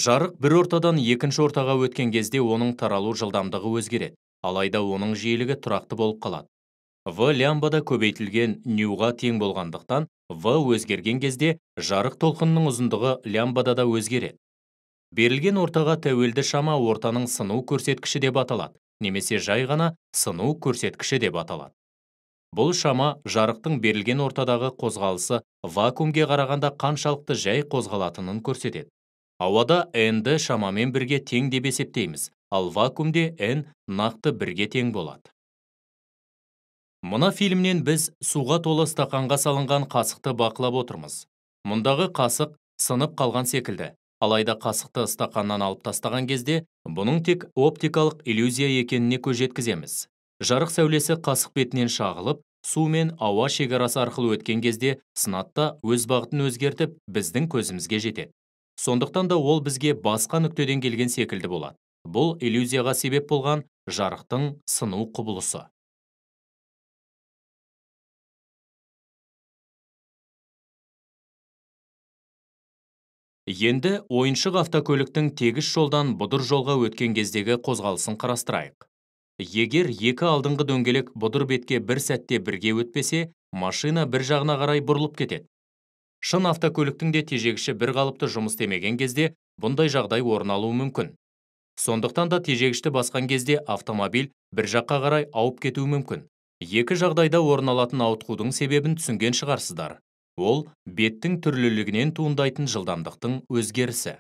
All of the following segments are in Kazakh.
Жарық бір ортадан екінші ортаға өткен кезде оның таралу жылдамдығы өзгереді, алайда оның жиілігі тұрақты болып қалады. В лямбда көбейтілген ньюға тең болғандықтан, В өзгерген кезде жарық толқынының ұзындығы лямбда да өзгереді. Берілген ортаға тәуелді шама ортаның сыну көрсеткіші деп аталады, немесе жай ғана сыну көрсеткіші деп аталады. Бұл шама жарықтың берілген ортадағы қозғалысы вакуумге қарағанда қаншалықты жай қозғалатынын көрсетеді. Ауада n-ді шамамен бірге тең деп есептейміз, ал вакуумде n нақты бірге тең болады. Мына фильмнен біз суға толы стақанға салынған қасықты бақылап отырмыз. Мұндағы қасық сынып қалған секілді, алайда қасықты стақаннан алып тастаған кезде, бұның тек оптикалық иллюзия екеніне көз жеткіземіз. Жарық сәулесі қасық бетінен шағылып, су мен ауа шекарасы арқылы өткен кезде, сынатта өз бағытын өзгертіп, біздің көзімізге жетеді. Сондықтан да ол бізге басқа нүктеден келген секілді болады. Бұл иллюзияға себеп болған жарықтың сыну құбылысы. Енді ойыншық автокөліктің тегіс жолдан бұдыр жолға өткен кездегі қозғалысын қарастырайық. Егер екі алдыңғы дөңгелек бұдыр бетке бір сәтте бірге өтпесе, машина бір жағына қарай бұрылып кетеді. Шын автокөліктің де тежегіші бір қалыпты жұмыс істемеген кезде бұндай жағдай орын алуы мүмкін. Сондықтан да тежегішті басқан кезде автомобиль бір жаққа қарай ауып кетуі мүмкін. Екі жағдайда орын алатын ауытқудың себебін түсінген шығарсыздар. Ол беттің түрлілігінен туындайтын жылдамдықтың өзгерісі.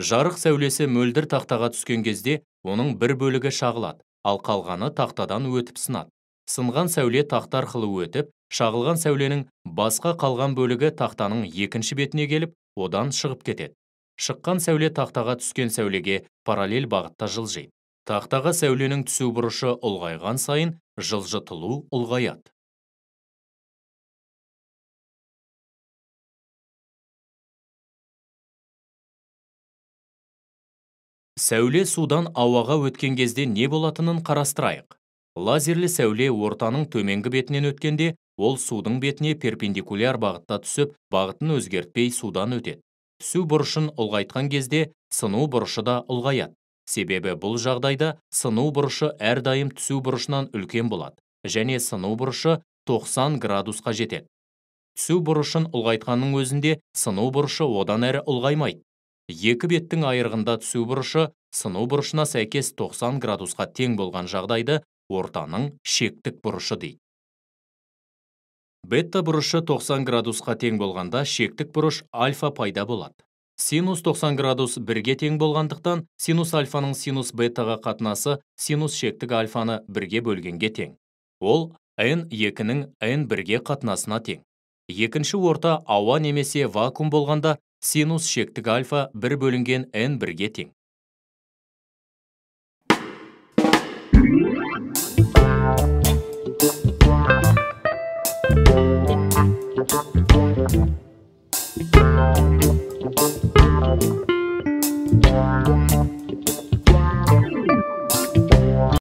Жарық сәулесі мөлдір тақтаға түскен кезде оның бір бөлігі шағылады, ал қалғаны тақтадан өтіп сынады. Сынған сәуле тақта арқылы өтіп, шағылған сәуленің басқа қалған бөлігі тақтаның екінші бетіне келіп, одан шығып кетеді. Шыққан сәуле тақтаға түскен сәулеге параллель бағытта жылжиды. Тақтаға сәуленің түсу бұрышы ұлғайған сайын жылжытылу ұлғаяды. Сәуле судан ауаға өткен кезде не болатынын қарастырайық. Лазерлі сәуле ортаның төменгі бетінен өткенде, ол судың бетіне перпендикуляр бағытта түсіп, бағытын өзгертпей судан өтеді. Түсу бұрышын ұлғайтқан кезде, сыну бұрышы да ұлғаяды. Себебі бұл жағдайда сыну бұрышы әрдайым түсу бұрышынан үлкен болады, және сыну бұрышы 90 градусқа жетеді. Түсу бұрышын ұлғайтқанның өзінде сыну бұрышы одан әрі ұлғаймайды. Екі беттің айырығында түсу бұрышы сыну бұрышына сәйкес 90 градусқа тең болған жағдайды ортаның шектік бұрышы дейді. Бетта бұрышы 90 градусқа тең болғанда шектік бұрыш альфа пайда болады. Синус 90 градус бірге тең болғандықтан, синус альфаның синус беттаға қатынасы синус шектік альфаны бірге бөлгенге тең. Ол n2-нің n1-ге қатынасына тең. Екінші орта ауа немесе вакуум болғанда, синус шектік альфа 1 бөлінген n1-ге тең.